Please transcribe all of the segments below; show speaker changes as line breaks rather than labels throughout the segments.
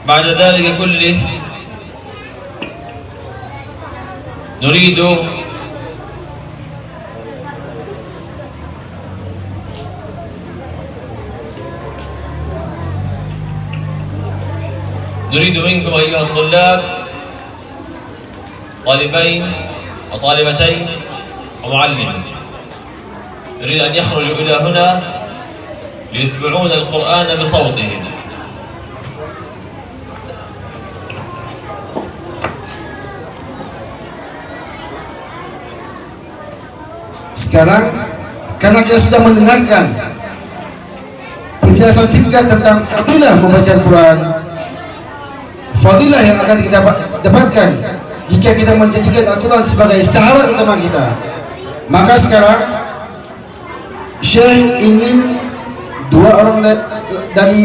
بعد ذلك كله نريد منكم أيها الطلاب طالبين وطالبتين ومعلم نريد أن يخرجوا إلى هنا ليسمعون القرآن بصوتهم.
Sekarang karena kita sudah mendengarkan penjelasan singkat tentang fadilah membaca Al-Quran, fadilah yang akan kita dapatkan jika kita menjadikan Al-Quran sebagai sahabat utama kita, maka sekarang Syekh ingin dua orang dari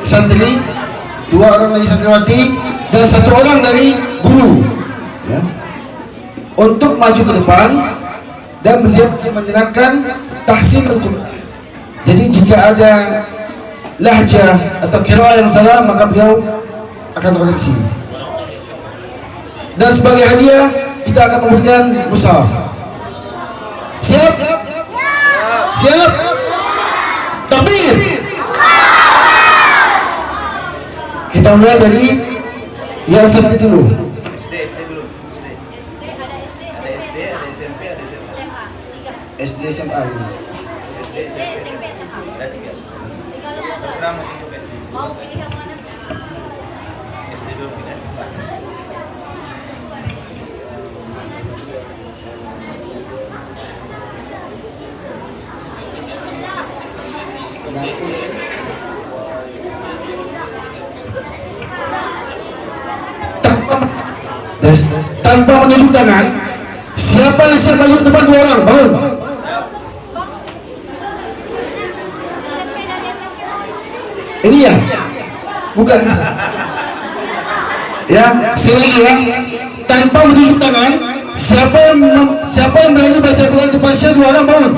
santri, dua orang dari santriwati, dan satu orang dari guru, ya, untuk maju ke depan dan beliau mendengarkan tahsin Al-Quran. Jadi jika ada lahjah atau qiraah yang salah, maka beliau akan koreksi. Dan sebagai hadiah kita akan memberikan mushaf. Siap? Siap? Takbir. Kita mulai dari yang satu dulu. SD SMA ini.
Mau pilih yang mana?
SD dulu kan?
Tanpa menunjuk tangan, siapa yang siap maju ke depan? Dua orang, bangun. Ini ya? Bukan. Ya, sekali lagi ya. Tanpa menunjuk tangan, siapa yang berani baca Quran depan Syekh? Dua orang, bangun.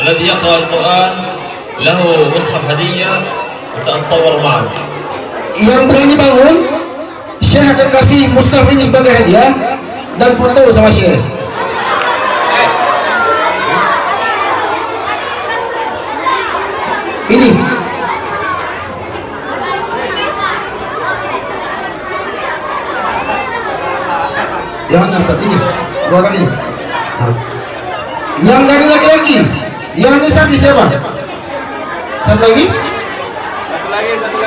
الذي يقرأ القرآن له مصحف هدية وسأتصور معه.
Yang berani bangun, Syekh akan kasih mushaf ini sebagai hadiah dan foto sama Syekh. Ini. Yang mana Ustaz? Ini. Dua orang ini. Yang dari laki-laki. Yang ini satu siapa? Satu lagi?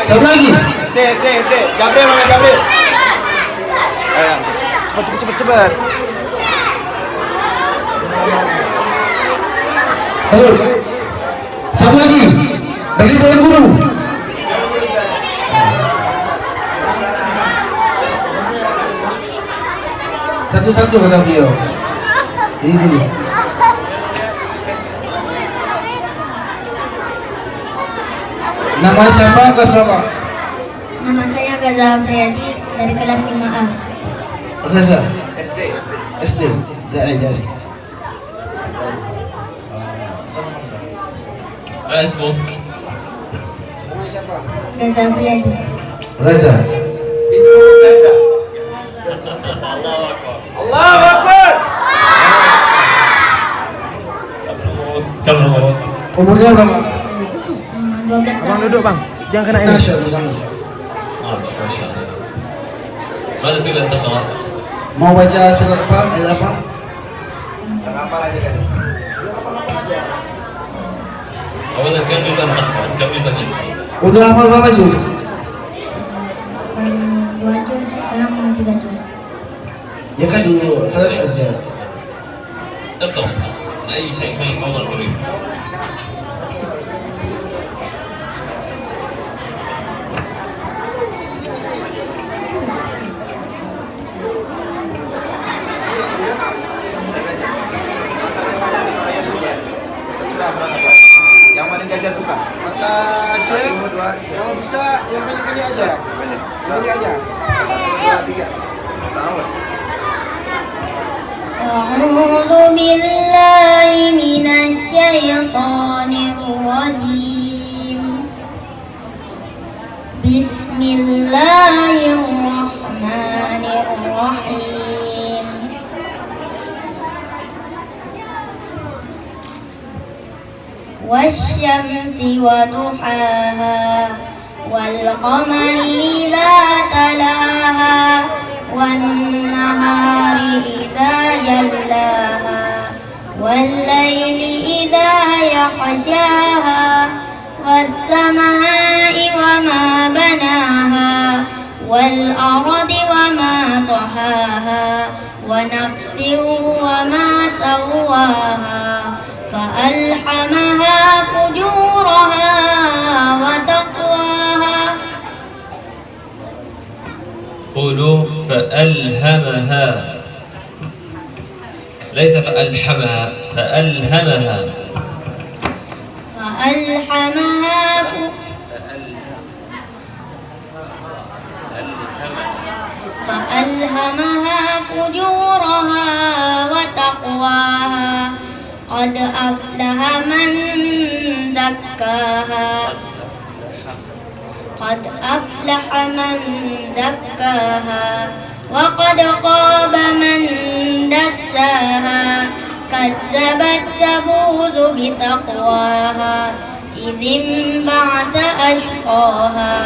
Satu lagi.
SD. Gabriel mana Gabriel? Ayo, cepet.
Ayo. Satu lagi. Dari Tuan Guru. Satu-satu kata beliau. Ini dulu. Nama siapa? Kelas berapa?
Nama saya Gaza Afriyadi dari kelas 5A.
Gaza.
SD.
Dari.
ما اسمه؟
Gaza Afriyadi.
Gaza.
Ismu Gaza. Allahu Akbar.
كم عمرك؟
Umurnya berapa?
12 tahun.
Duduk bang, jangan kena ini.
Masya Allah.
ما شاء الله. ماذا تريد أن تقرأ؟
Mau baca surat apa? Ayat apa?
Apa lagi kan?
أولا كم جزء تقرأ؟ كم جزء تقرأ؟
Udah hafal berapa juz?
2 juz, sekarang 3 juz.
Ya kan dulu, saya aja.
اقرأ أي شيء في موضوع تريد.
Yang paling Gajah suka?
Kata Syekh, kalau bisa yang pilih-pilih aja. Pilih aja.
1, 2, 3. Tahu.
أعوذ بالله من الشيطان الرجيم بسم الله الرحمن الرحيم والشمس وضحاها والقمر إذا تلاها والنهار إذا جلاها والليل إذا يغشاها والسماء وما بناها والأرض وما طحاها ونفس وما سواها فألهمها فجورها وتقواها.
قولوا فألهمها، ليس فألحمها، فألهمها.
فألهمها فجورها وتقواها قد أفلح من زكاها وقد خاب من دساها كذبت ثمود بتقواها إذ انبعث أشقاها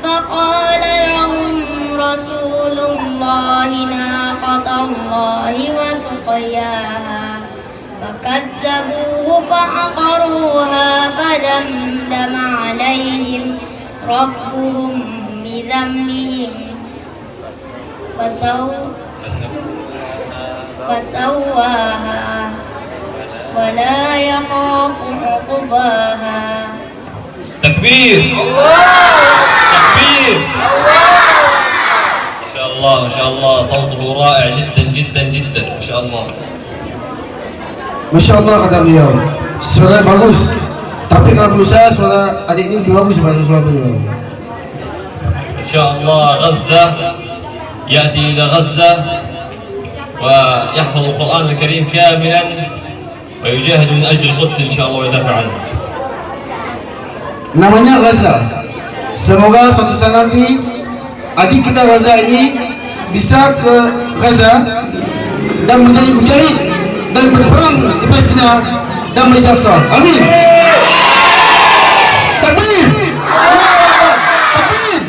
فقال لهم رسول الله ناقة الله وسقياها فكذبوه فعقروها فدمدم عليهم ربهم بذنبهم فسواها ولا يخاف عقباها.
تكبير! تكبير! ما شاء الله ما شاء الله، صوته رائع جدا جدا جدا، ما شاء الله.
Masya Allah kata beliau, suara bagus. Tapi kalau berusaha suara adik ini lebih bagus daripada suara beliau.
إن شاء الله غزة يأتي إلى غزة ويحفظ القرآن الكريم كاملا ويجاهد من أجل القدس إن شاء الله ويدافع عنه.
Namanya Gaza. Semoga suatu saat nanti adik kita Gaza ini bisa ke Gaza dan menjadi mujahid dan berperang di Palestina dan Malaysia Aqsa. Amin. Takbir. Takbir.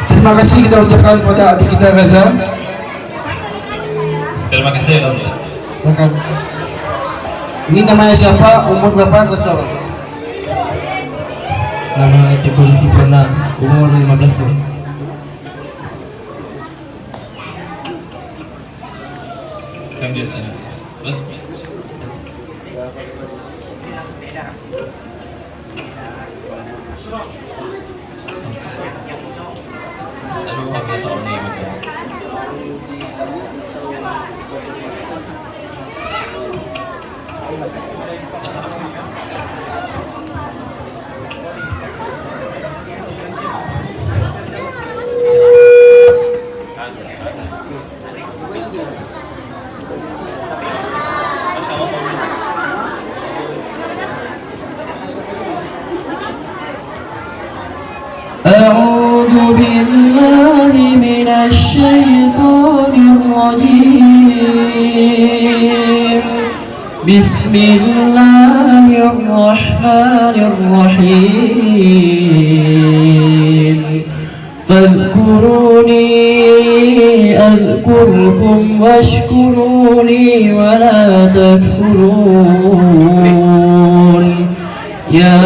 Terima kasih kita ucapkan kepada adik kita Gaza.
Terima kasih Gaza.
Silakan. Ini namanya siapa? Umur berapa? Gaza.
Nama Tiko Sipurna, umur 15 tahun.
كم جزء؟ بس اسألوها في ثانية مكان.
أعوذ بالله من الشيطان الرجيم. بسم الله الرحمن الرحيم. فاذكروني أذكركم واشكروا لي ولا تكفرون. يا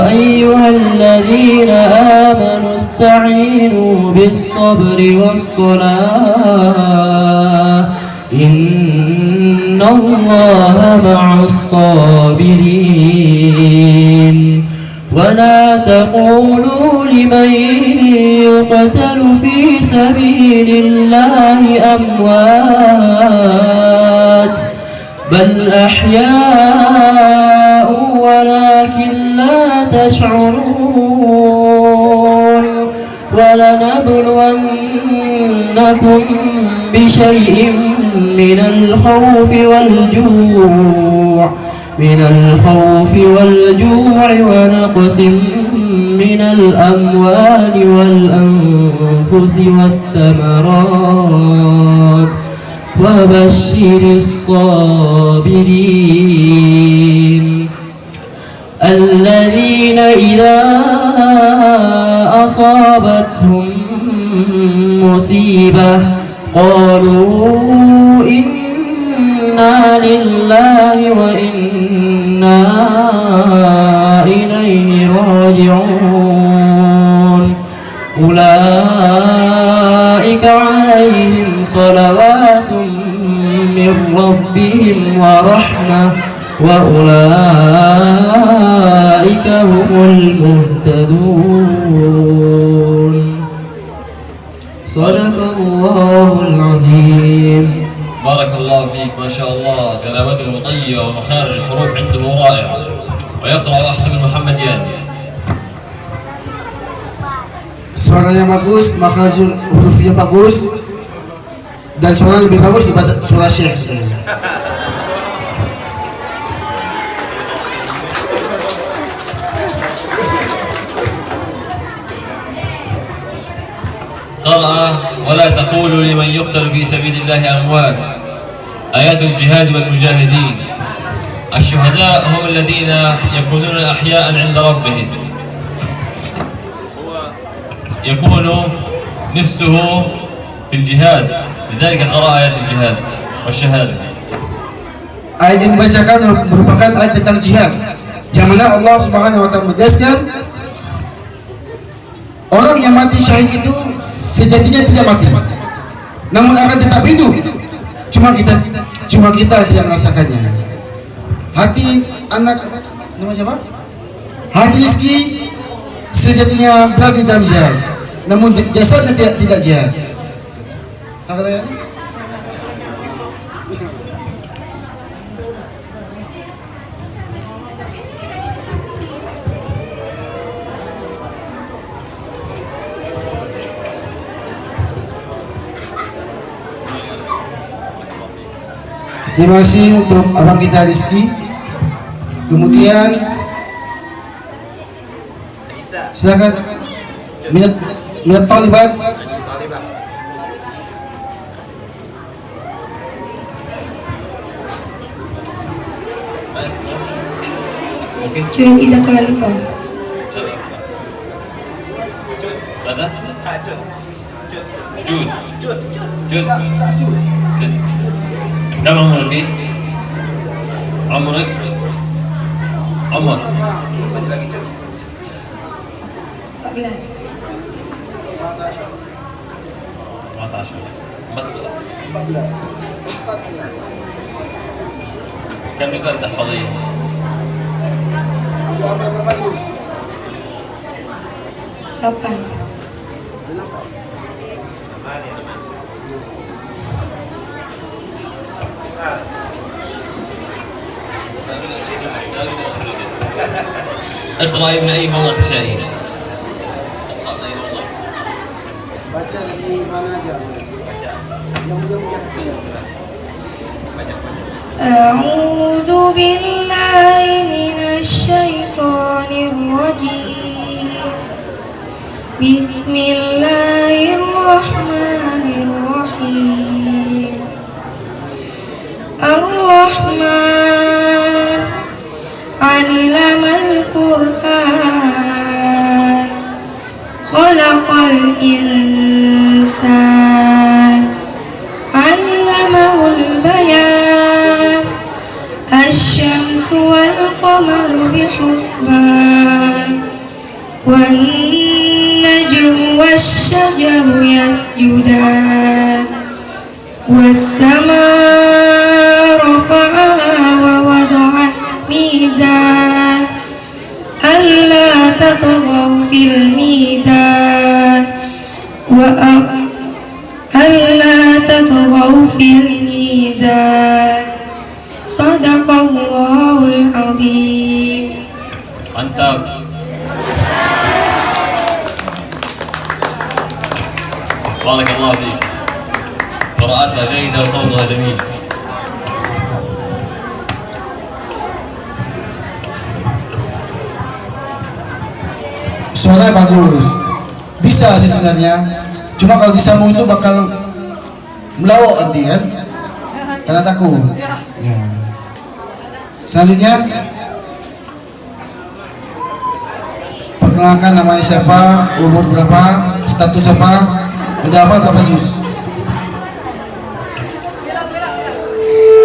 أيها الذين آمنوا استعينوا بالصبر والصلاة إن الله مع الصابرين. ولا تقولوا لمن يقتل في سبيل الله أموات بل أحياء ولكن لا تشعرون ولنبلونكم بشيء من الخوف والجوع ونقص من الأموال والأنفس والثمرات وبشر الصابرين الذين إذا أصابتهم مصيبة قالوا إنا لله وإنا إليه راجعون أولئك عليهم صلوات من ربهم ورحمة وأولئك هم المهتدون صدق الله العظيم.
بارك الله فيك ما شاء الله، تلاوته طيبة ومخارج الحروف عنده رائعة، ويقرأ أحسن من محمد يانس.
Suaranya bagus, makhraj hurufnya bagus, dan suara lebih bagus daripada suara Syekh.
قرأ ولا تقولوا لمن يقتل في سبيل الله أموات، آيات الجهاد والمجاهدين. الشهداء هم الذين يكونون أحياء عند ربهم، يكون نفسه في الجهاد، لذلك قرأ آيات الجهاد والشهادة.
Ayat yang dibacakan merupakan ayat tentang jihad, yang mana Allah Subhanahu wa Ta'ala menjelaskan orang yang mati syahid itu sejatinya tidak mati, namun akan tetap hidup. Cuma kita tidak merasakannya. Hati anak nama siapa? Hati Rizki sejatinya berada di dalam jihad, namun jasadnya tidak jihad. Apa katanya? Terima kasih untuk abang kita Rizki. Kemudian silakan minat talibat.
Jun Izatul Alifah.
ماذا؟ جود. كم عمرك؟ عمر 14. كم جزء تحفظين؟
Delapan.
اقرأي من أي موضع تشائين.
Baca dari mana aja.
أعوذ بالله من الشيطان الرجيم. بسم الله الرحمن الرحيم. الرحمن علم القرآن خلق الإنسان علمه البيان الشمس والقمر بحسبان والنجم والشجر يسجدان والسماء رفعها ووضع الميزان ألا تطغوا في الميزان ألا تطغوا في الميزان
الكتاب؟ بارك الله فيك، قراءتها جيدة وصوتها جميل.
Suaranya bagus, bisa sih sebenarnya. Cuma kalau disambung itu bakal melawak nanti kan, karena takut. Ya. Selanjutnya, perkenalkan namanya siapa, umur berapa, status apa, udah hafal berapa juz?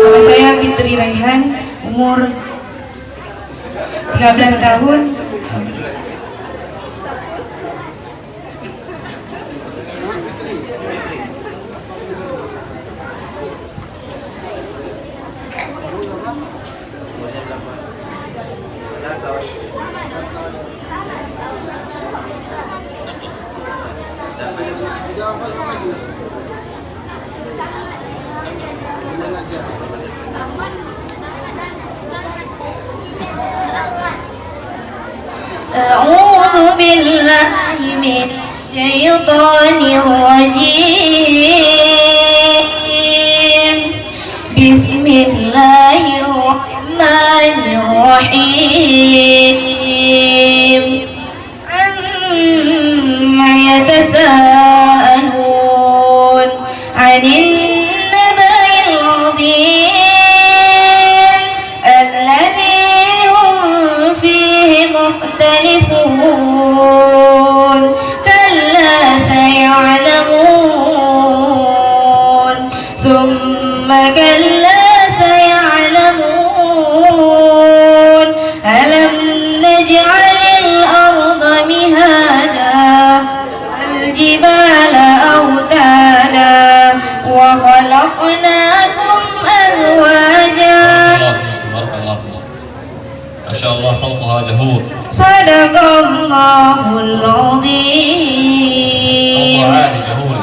Nama saya Fitri Raihan, umur 13 tahun. أعوذ بالله من الشيطان الرجيم. بسم الله الرحمن الرحيم. عما يتساءلون عن النبأ العظيم الذي هم فيه مختلفون. كلا سيعلمون ثم كلا سيعلمون. ألم نجعل الأرض مهادا الجبال أوتادا وخلقناكم أزواجا.
بارك الله فيك، ما شاء الله صوتها جهور.
صدق الله
صوتها
العظيم.
عالي جهور.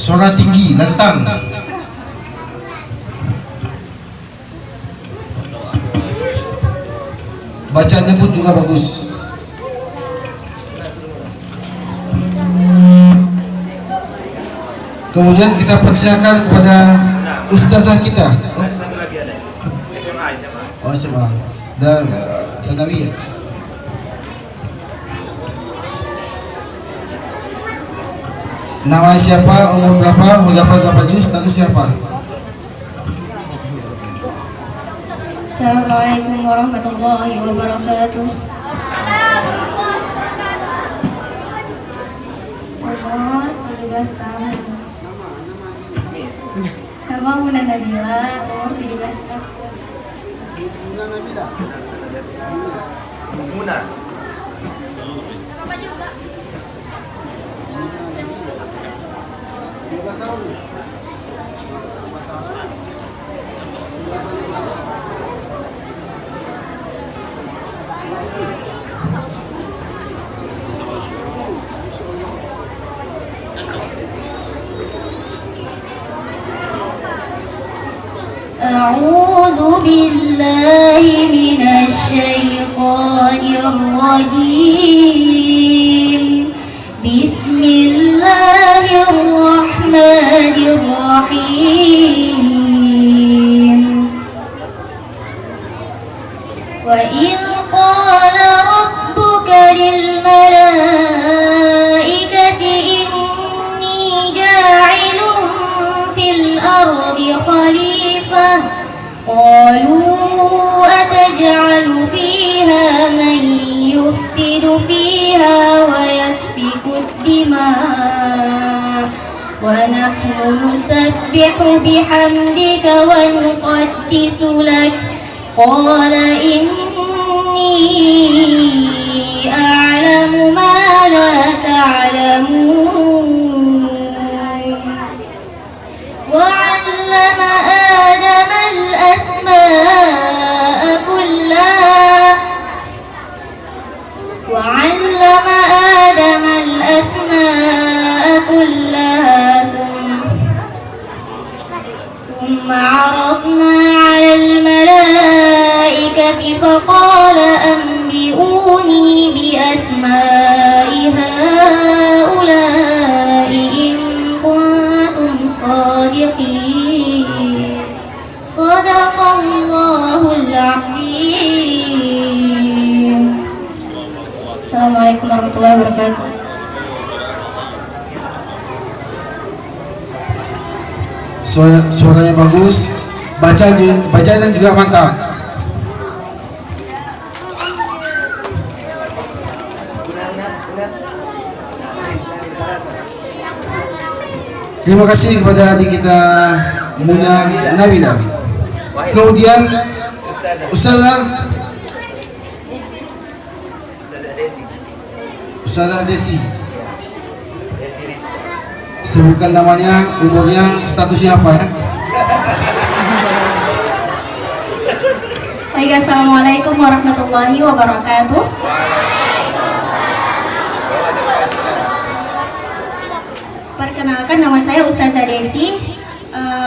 Suara tinggi, lantang. Bacaannya pun juga bagus. Kemudian kita persilakan kepada ustazah kita.
Satu lagi ada. SMA.
Oh, SMA. Dan Sanawiyah. Nama siapa, umur berapa, hafal berapa juz, status siapa?
Assalamualaikum warahmatullahi wabarakatuh. Umur 17 tahun. Nama Muna Nabila, umur 17 tahun.
Muna.
أعوذ بالله من الشيطان الرجيم. بسم الله الرحمن الرحيم. وإذ قال ربك للملائكة إني جاعل في الأرض خليفة قالوا أتجعل فيها من يفسد فيها ويسفك الدماء ونحن نسبح بحمدك ونقدس لك قال إني أعلم ما لا تعلمون. وعلم آدم الأسماء كلها ثم عرضنا على الملائكة فقال أنبئوني بأسماء هؤلاء إن كنتم صادقين صدق الله العظيم. Assalamualaikum warahmatullahi wabarakatuh.
Suaranya bagus, bacaan juga mantap. Terima kasih kepada adik kita Muna Nabila. Kemudian Ustazah Desi. Sebutkan namanya, umurnya, statusnya apa ya?
Baik, assalamualaikum warahmatullahi wabarakatuh. Perkenalkan, nama saya Ustazah Desi.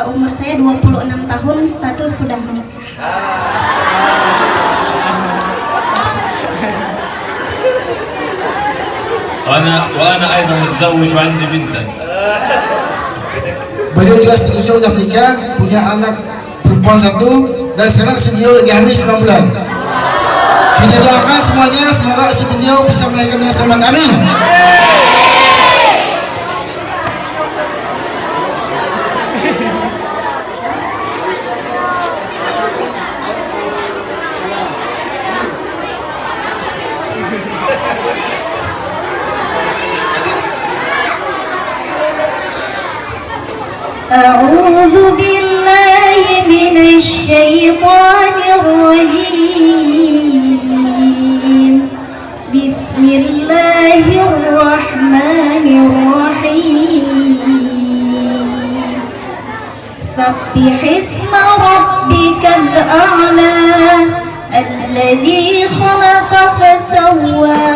Umur saya 26 tahun, status sudah menikah.
وأنا أيضا متزوج وعندي بنتا.
Beliau juga statusnya sudah menikah, punya anak perempuan 1, dan sekarang si beliau lagi hamil 9 bulan. Kita doakan semuanya, semoga si beliau bisa melahirkan dengan selamat. Amin.
أعوذ بالله من الشيطان الرجيم. بسم الله الرحمن الرحيم. سبح اسم ربك الأعلى الذي خلق فسوى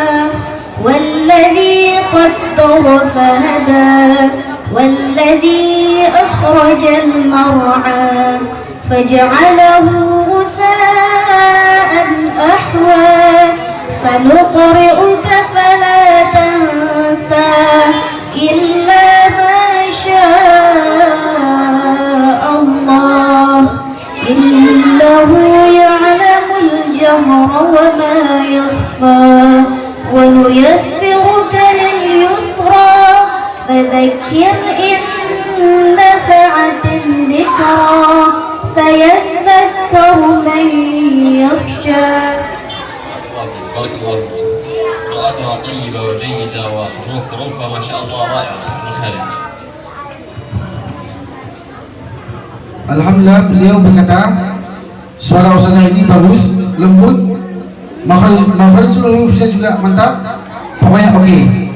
والذي قدر فهدى والذي أخرج المرعى فجعله غثاء أحوى سنقرئك فلا تنسى إلا ما شاء الله إنه يعلم الجهر وما يخفى ونيسرك لليسرى فذكر إن نفعت الذكرى سيذكر من يخشى.
بارك الله فيك. قراءتها طيبة وجيدة وحروفها ما شاء الله رائعة من الخارج.
Alhamdulillah, beliau berkata suara ustazah ini bagus, lembut, makhrajul hurufnya juga mantap, pokoknya oke.